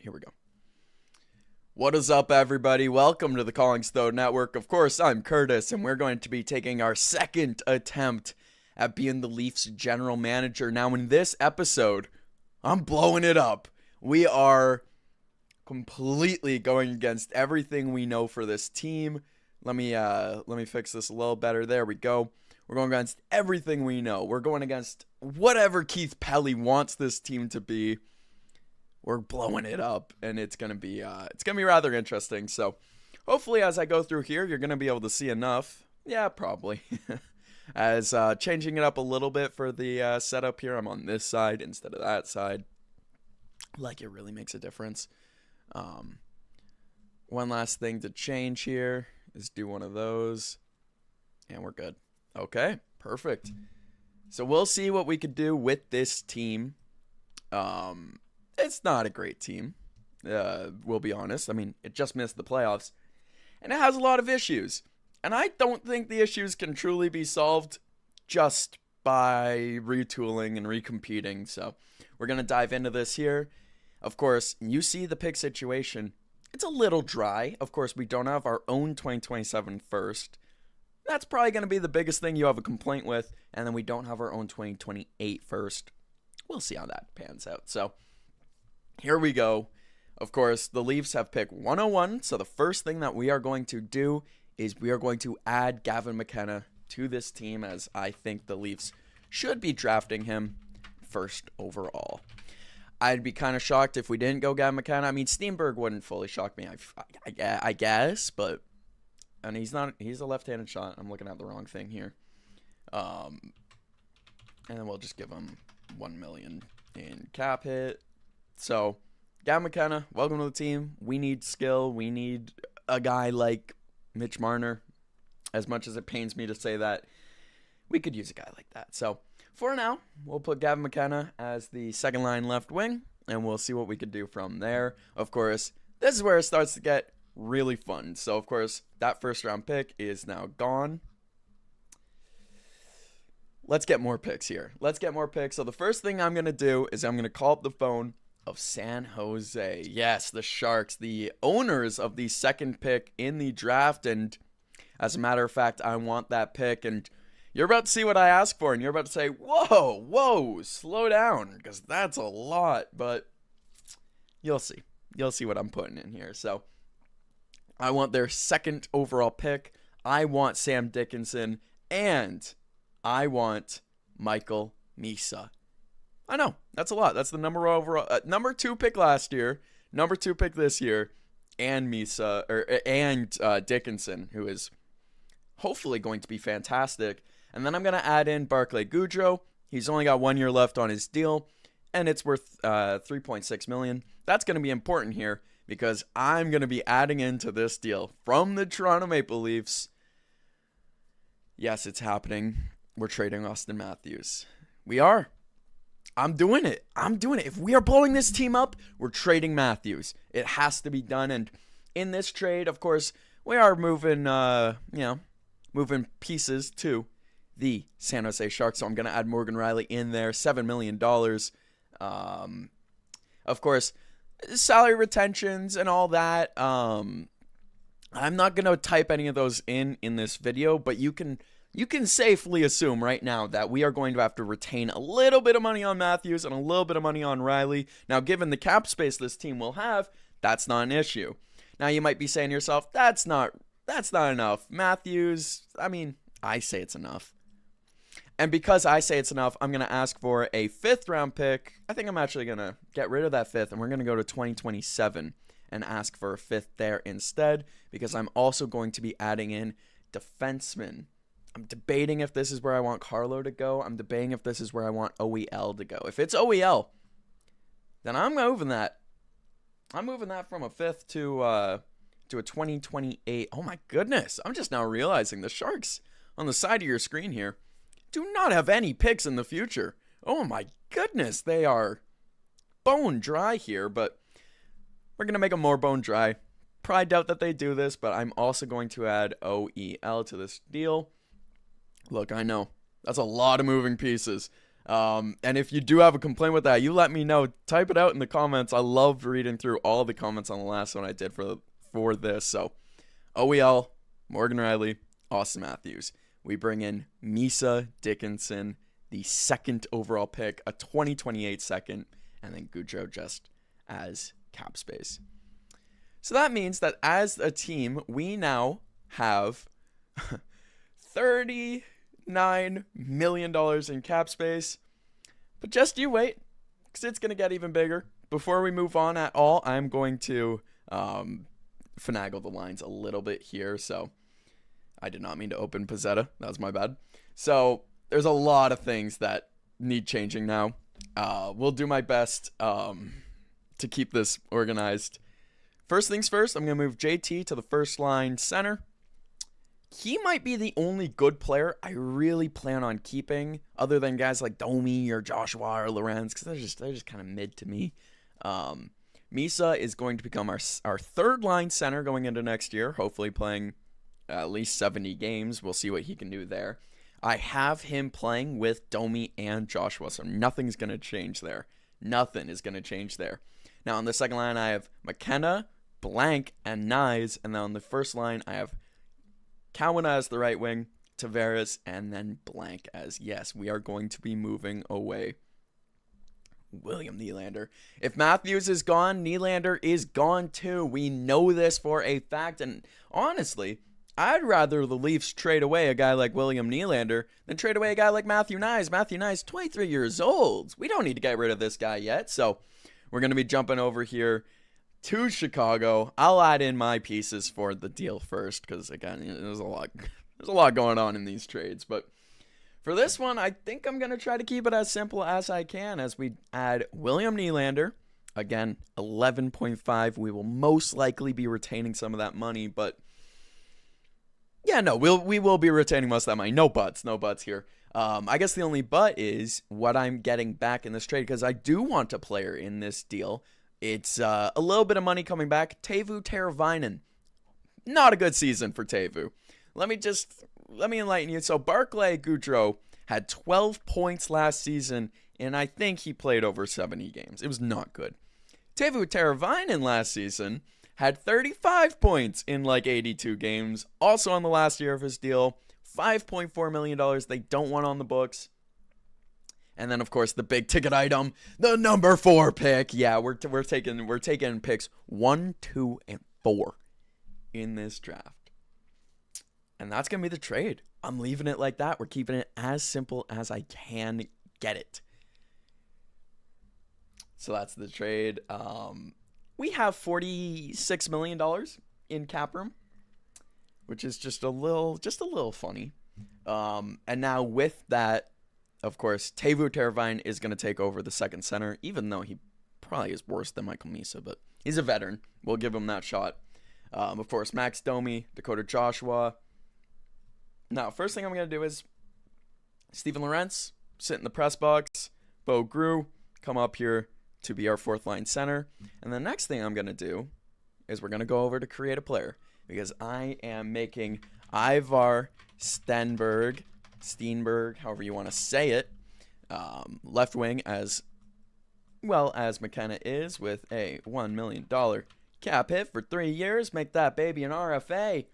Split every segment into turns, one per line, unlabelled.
here we go. What is up, everybody? Welcome to the CollingsThodeNetwork. Of course, I'm Curtis, and we're going to be taking our second attempt at being the Leafs general manager. Now, in this episode, I'm blowing it up. We are completely going against everything we know for this team. Let me fix this a little better. There we go. We're going against everything we know. We're going against whatever Keith Pelly wants this team to be. We're blowing it up, and it's gonna be rather interesting. So, hopefully, as I go through here, you're gonna be able to see enough. Yeah, probably. As changing it up a little bit for the setup here, I'm on this side instead of that side. Like it really makes a difference. One last thing to change here is do one of those, and we're good. Okay, perfect. So we'll see what we could do with this team. It's not a great team, we'll be honest. I mean, it just missed the playoffs, and it has a lot of issues. And I don't think the issues can truly be solved just by retooling and recompeting. So we're going to dive into this here. Of course, you see the pick situation. It's a little dry. Of course, we don't have our own 2027 first. That's probably going to be the biggest thing you have a complaint with. And then we don't have our own 2028 first. We'll see how that pans out. So here we go. Of course, the Leafs have pick 101. So the first thing that we are going to do is we are going to add Gavin McKenna to this team, as I think the Leafs should be drafting him first overall. I'd be kind of shocked if we didn't go Gavin McKenna. I mean, Steenberg wouldn't fully shock me, I guess, but and he's a left-handed shot. I'm looking at the wrong thing here. And then we'll just give him $1 million in cap hit. So, Gavin McKenna, welcome to the team. We need skill. We need a guy like Mitch Marner. As much as it pains me to say that, we could use a guy like that. So, for now, we'll put Gavin McKenna as the second line left wing, and we'll see what we could do from there. Of course, this is where it starts to get really fun. So, of course, that first round pick is now gone. Let's get more picks here. Let's get more picks. So, the first thing I'm going to do is I'm going to call up the phone of San Jose. Yes, the Sharks, the owners of the second pick in the draft. And as a matter of fact, I want that pick. And you're about to see what I ask for, and you're about to say, whoa, slow down, because that's a lot. But you'll see. You'll see what I'm putting in here. So I want their second overall pick. I want Sam Dickinson, and I want Michael Misa. I know, that's a lot. That's the number 2 pick last year, number 2 pick this year, and Dickinson, who is hopefully going to be fantastic. And then I'm going to add in Barclay Goodrow. He's only got 1 year left on his deal, and it's worth $3.6 million. That's going to be important here because I'm going to be adding into this deal from the Toronto Maple Leafs. Yes, it's happening. We're trading Austin Matthews. We are. I'm doing it. If we are blowing this team up, we're trading Matthews. It has to be done. And in this trade, of course, we are moving pieces to the San Jose Sharks. So I'm going to add Morgan Riley in there, $7 million. Of course, salary retentions and all that. I'm not going to type any of those in this video, but you can safely assume right now that we are going to have to retain a little bit of money on Matthews and a little bit of money on Riley. Now, given the cap space this team will have, that's not an issue. Now, you might be saying to yourself, that's not enough. Matthews, I mean, I say it's enough. And because I say it's enough, I'm going to ask for a 5th round pick. I think I'm actually going to get rid of that 5th, and we're going to go to 2027 and ask for a 5th there instead, because I'm also going to be adding in defensemen. I'm debating if this is where I want Carlo to go. I'm debating if this is where I want OEL to go. If it's OEL, then I'm moving that. I'm moving that from a 5th to a 2028. Oh my goodness. I'm just now realizing the Sharks on the side of your screen here do not have any picks in the future. Oh my goodness. They are bone dry here, but we're going to make them more bone dry. Probably doubt that they do this, but I'm also going to add OEL to this deal. Look, I know that's a lot of moving pieces. And if you do have a complaint with that, you let me know. Type it out in the comments. I loved reading through all the comments on the last one I did for this. So, OEL, Morgan Riley, Austin Matthews. We bring in Misa Dickinson, the second overall pick, a 2028 second, and then Goudreau just as cap space. So that means that as a team, we now have $39 million in cap space. But just you wait, because it's going to get even bigger. Before we move on at all, I'm going to finagle the lines a little bit here. So I did not mean to open Pizzetta. That was my bad. So there's a lot of things that need changing now. We'll do my best to keep this organized. First things first, I'm going to move JT to the first line center. He might be the only good player I really plan on keeping, other than guys like Domi or Joshua or Lorenz, because they're just kind of mid to me. Misa is going to become our third line center going into next year, hopefully playing at least 70 games. We'll see what he can do there. I have him playing with Domi and Joshua, so nothing's going to change there. Nothing is going to change there. Now, on the second line, I have McKenna, Blank, and Nyes. And then on the first line, I have Cowan as the right wing, Tavares, and then Blank as, yes, we are going to be moving away William Nylander. If Matthews is gone, Nylander is gone too. We know this for a fact. And honestly, I'd rather the Leafs trade away a guy like William Nylander than trade away a guy like Matthew Nyes. Matthew Nyes, 23 years old. We don't need to get rid of this guy yet. So we're going to be jumping over here to Chicago. I'll add in my pieces for the deal first because, again, there's a lot going on in these trades. But for this one, I think I'm going to try to keep it as simple as I can as we add William Nylander. Again, 11.5. We will most likely be retaining some of that money, but yeah, no, we will be retaining most of that money. No buts here. I guess the only but is what I'm getting back in this trade, because I do want a player in this deal. It's a little bit of money coming back. Teuvo Teravainen. Not a good season for Teuvo. Let me enlighten you. So Barclay Goudreau had 12 points last season, and I think he played over 70 games. It was not good. Teuvo Teravainen last season had 35 points in like 82 games. Also on the last year of his deal, $5.4 million they don't want on the books. And then, of course, the big ticket item, the number 4 pick. Yeah, we're taking picks 1, 2, and 4 in this draft. And that's going to be the trade. I'm leaving it like that. We're keeping it as simple as I can get it. So that's the trade. We have $46 million in cap room, which is just a little funny. And now with that, of course, Teuvo Teravainen is going to take over the second center, even though he probably is worse than Michael Misa, but he's a veteran. We'll give him that shot. Of course, Max Domi, Dakota Joshua. Now, first thing I'm going to do is Steven Lorentz, sit in the press box. Bo Grew, come up here to be our fourth line center. And the next thing I'm going to do is we're going to go over to create a player, because I am making Ivar Steinberg, however you want to say it, left wing, as well as McKenna is, with a $1 million cap hit for 3 years. Make that baby an RFA.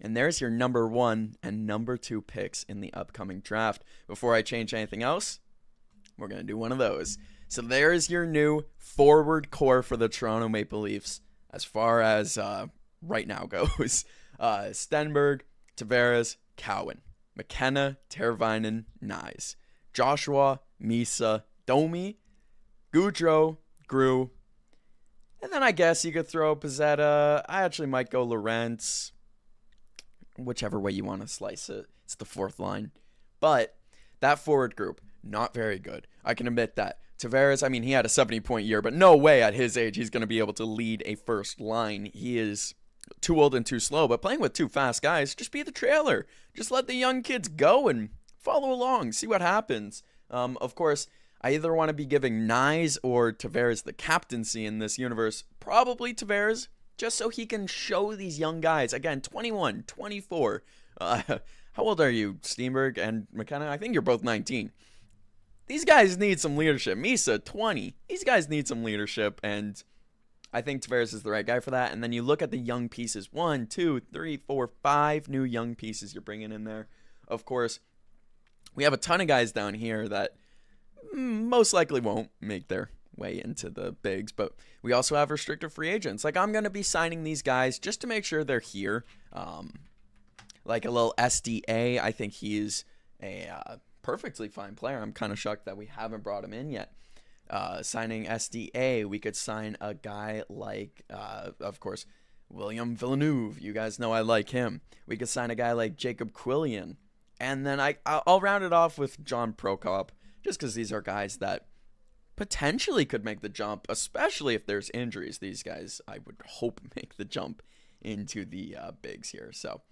And there's your number 1 and number 2 picks in the upcoming draft. Before I change anything else, we're going to do one of those. So there's your new forward core for the Toronto Maple Leafs as far as right now goes. Stenberg, Tavares, Cowan, McKenna, Teravainen, Nyes, Joshua, Misa, Domi, Goudreau, Grew, and then I guess you could throw Pizzetta. I actually might go Lorentz. Whichever way you want to slice it. It's the fourth line. But that forward group, not very good. I can admit that. Tavares, I mean, he had a 70-point year, but no way at his age he's going to be able to lead a first line. He is too old and too slow, but playing with 2 fast guys, just be the trailer. Just let the young kids go and follow along, see what happens. Of course, I either want to be giving Nyes or Tavares the captaincy in this universe. Probably Tavares, just so he can show these young guys. Again, 21, 24. How old are you, Steenberg and McKenna? I think you're both 19. these guys need some leadership. Misa, 20. These guys need some leadership, and I think Tavares is the right guy for that. And then you look at the young pieces. 1, 2, 3, 4, 5 new young pieces you're bringing in there. Of course, we have a ton of guys down here that most likely won't make their way into the bigs, but we also have restricted free agents. Like, I'm going to be signing these guys just to make sure they're here. Like a little SDA, I think he's a perfectly fine player. I'm kind of shocked that we haven't brought him in yet. Signing SDA, we could sign a guy like, of course, William Villeneuve. You guys know I like him. We could sign a guy like Jacob Quillian. And then I'll round it off with John Prokop, just because these are guys that potentially could make the jump, especially if there's injuries. These guys, I would hope, make the jump into the bigs here. So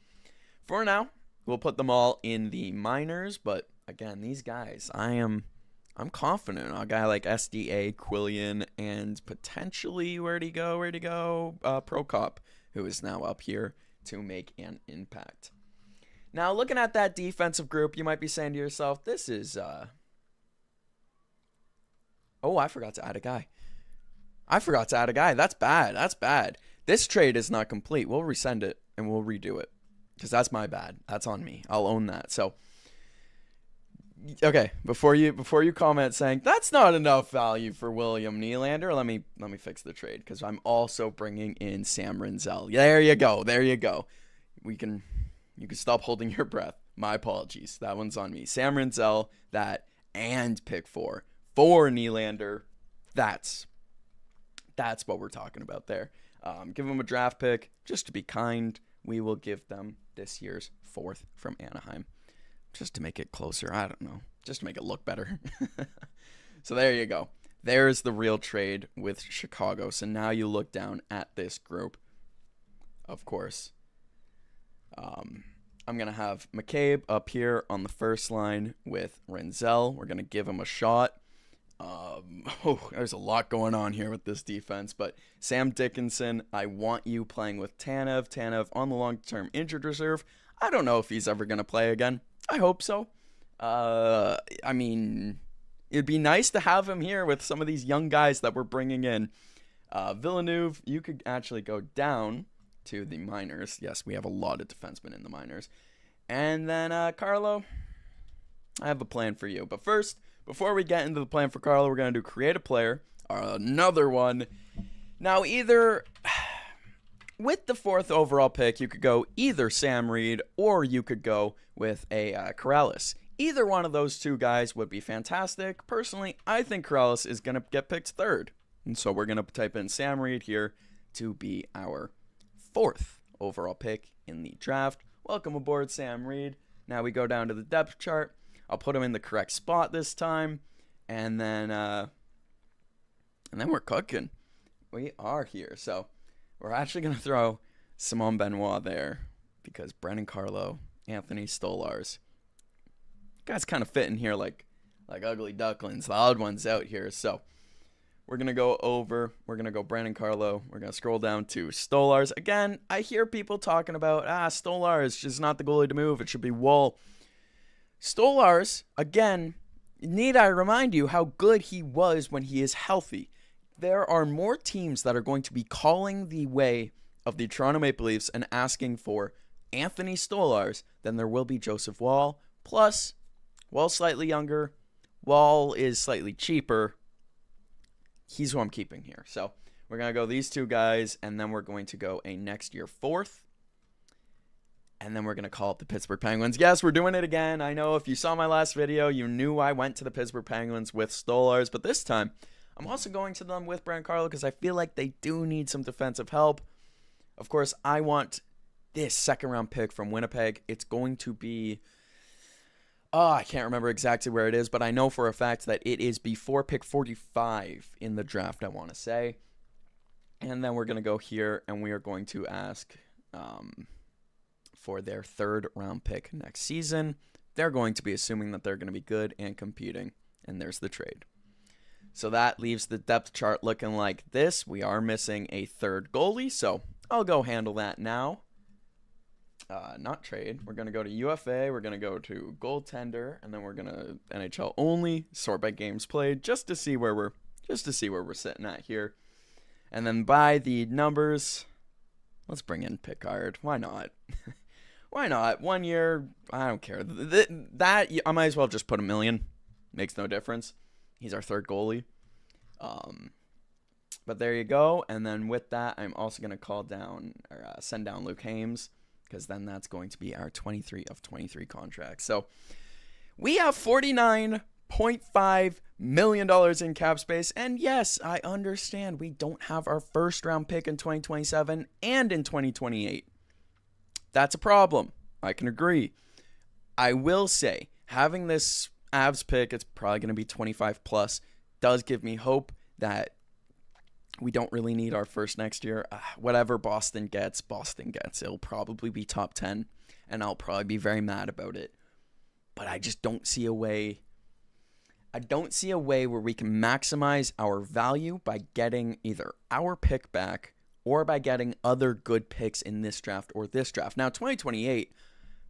for now, we'll put them all in the minors. But again, these guys, I'm confident. A guy like SDA, Quillian, and potentially, where'd he go? Prokop, who is now up here to make an impact. Now, looking at that defensive group, you might be saying to yourself, this is, oh, I forgot to add a guy. That's bad. This trade is not complete. We'll resend it, and we'll redo it, because that's my bad. That's on me. I'll own that. So, okay, before you comment saying, that's not enough value for William Nylander, let me fix the trade, because I'm also bringing in Sam Rinzel. There you go. You can stop holding your breath. My apologies. That one's on me. Sam Rinzel, that, and pick 4 for Nylander. That's what we're talking about there. Give them a draft pick. Just to be kind, we will give them this year's 4th from Anaheim. Just to make it closer. I don't know. Just to make it look better. So there you go. There's the real trade with Chicago. So now you look down at this group. Of course, I'm going to have McCabe up here on the first line with Rinzel. We're going to give him a shot. There's a lot going on here with this defense. But Sam Dickinson, I want you playing with Tanev. Tanev on the long-term injured reserve. I don't know if he's ever going to play again. I hope so. I mean, it'd be nice to have him here with some of these young guys that we're bringing in. Villeneuve, you could actually go down to the minors. Yes, we have a lot of defensemen in the minors. And then Carlo, I have a plan for you. But first, before we get into the plan for Carlo, we're going to do create a player, another one. Now, either with the 4th overall pick, you could go either Sam Reed or you could go with a Corrales. Either one of those two guys would be fantastic. Personally, I think Corrales is going to get picked 3rd. And so we're going to type in Sam Reed here to be our 4th overall pick in the draft. Welcome aboard, Sam Reed. Now we go down to the depth chart. I'll put him in the correct spot this time, and then we're cooking. We are here. So we're actually gonna throw Simon Benoit there because Brendan Carlo, Anthony Stolarz, guys kind of fit in here like ugly ducklings. The odd ones out here. So we're going to go over, we're going to go Brandon Carlo, we're going to scroll down to Stolarz. Again, I hear people talking about, Stolarz is not the goalie to move, it should be Woll. Stolarz, again, need I remind you how good he was when he is healthy. There are more teams that are going to be calling the way of the Toronto Maple Leafs and asking for Anthony Stolarz than there will be Joseph Woll. Plus, Woll's slightly younger, Woll is slightly cheaper. He's who I'm keeping here. So we're going to go these two guys, and then we're going to go a next year 4th. And then we're going to call up the Pittsburgh Penguins. Yes, we're doing it again. I know if you saw my last video, you knew I went to the Pittsburgh Penguins with Stolarz. But this time, I'm also going to them with Brandon Carlo because I feel like they do need some defensive help. Of course, I want this 2nd-round pick from Winnipeg. It's going to be... I can't remember exactly where it is, but I know for a fact that it is before pick 45 in the draft, I want to say. And then we're going to go here, and we are going to ask for their 3rd-round pick next season. They're going to be assuming that they're going to be good and competing, and there's the trade. So that leaves the depth chart looking like this. We are missing a 3rd goalie, so I'll go handle that now. not trade. We're going to go to UFA. We're going to go to goaltender, and then we're going to NHL only, sort by games played, just to see where we're sitting at here. And then by the numbers, let's bring in Pickard. Why not? Why not? 1 year, I don't care. That I might as well just put $1 million. Makes no difference. He's our third goalie. But there you go. And then with that, I'm also going to call down or send down Luke Hames, because then that's going to be our 23 of 23 contract. So we have $49.5 million in cap space. And yes, I understand we don't have our first round pick in 2027 and in 2028. That's a problem. I can agree. I will say, having this Avs pick, it's probably going to be 25 plus, does give me hope that we don't really need our first next year. Whatever Boston gets. It'll probably be top 10, and I'll probably be very mad about it. But I just don't see a way. I don't see a way where we can maximize our value by getting either our pick back or by getting other good picks in this draft or this draft. Now, 2028,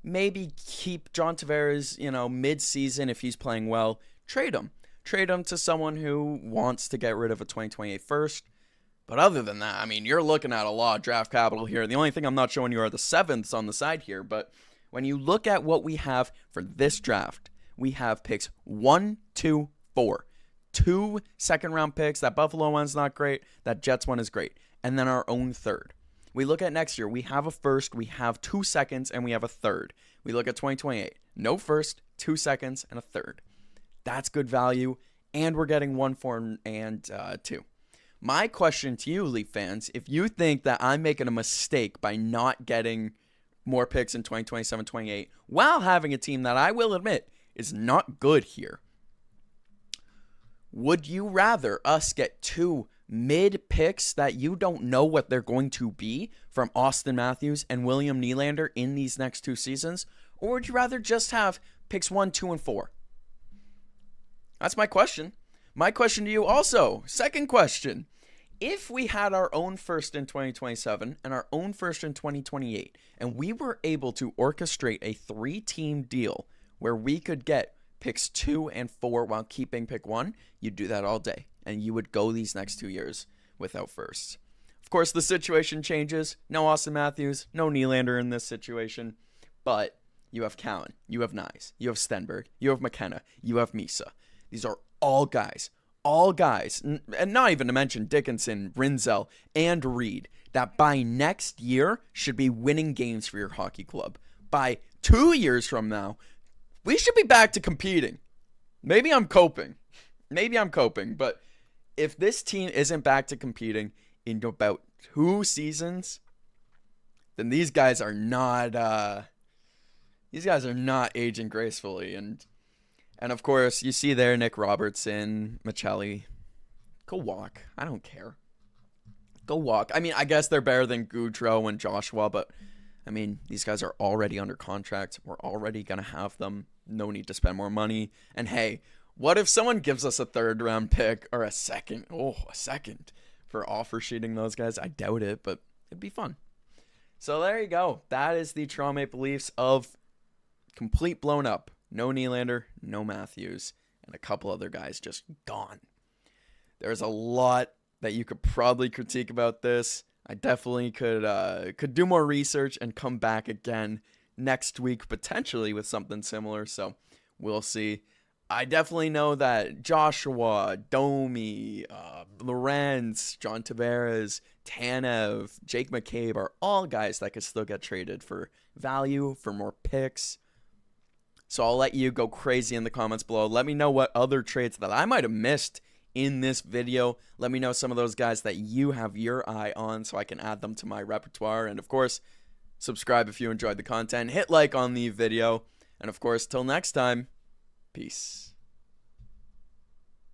maybe keep John Tavares, mid-season if he's playing well. Trade him. Trade him to someone who wants to get rid of a 2028 first. But other than that, I mean, you're looking at a lot of draft capital here. The only thing I'm not showing you are the sevenths on the side here. But when you look at what we have for this draft, we have picks 1, 2, 4. 2 second-round picks. That Buffalo one's not great. That Jets one is great. And then our own third. We look at next year. We have a first, we have 2 seconds, and we have a third. We look at 2028. No first, 2 seconds, and a third. That's good value. And we're getting 1, 4, and 2. My question to you, Leaf fans, if you think that I'm making a mistake by not getting more picks in 2027-28 while having a team that I will admit is not good here, would you rather us get 2 mid picks that you don't know what they're going to be from Austin Matthews and William Nylander in these next 2 seasons? Or would you rather just have picks 1, 2, and 4? That's my question. My question to you also, second question. If we had our own first in 2027 and our own first in 2028, and we were able to orchestrate a 3-team deal where we could get picks 2 and 4 while keeping pick 1, you'd do that all day. And you would go these next 2 years without firsts. Of course, the situation changes. No Austin Matthews, no Nylander in this situation. But you have Cowan, you have Nyes, you have Stenberg, you have McKenna, you have Misa. These are all guys, and not even to mention Dickinson, Rinzel, and Reed, that by next year should be winning games for your hockey club. By 2 years from now, we should be back to competing. Maybe I'm coping, but if this team isn't back to competing in about 2 seasons, then these guys are not aging gracefully. And of course, you see there Nick Robertson, Michelli. Go walk. I don't care. Go walk. I mean, I guess they're better than Goudreau and Joshua, but I mean, these guys are already under contract. We're already going to have them. No need to spend more money. And hey, what if someone gives us a 3rd-round pick or a second for offer sheeting those guys? I doubt it, but it'd be fun. So there you go. That is the Toronto Maple Leafs of complete blown up. No Nylander, no Matthews, and a couple other guys just gone. There's a lot that you could probably critique about this. I definitely could do more research and come back again next week, potentially with something similar, so we'll see. I definitely know that Joshua, Domi, Lorenz, John Tavares, Tanev, Jake McCabe are all guys that could still get traded for value, for more picks. So I'll let you go crazy in the comments below. Let me know what other trades that I might have missed in this video. Let me know some of those guys that you have your eye on so I can add them to my repertoire. And of course, subscribe if you enjoyed the content. Hit like on the video. And of course, till next time, peace.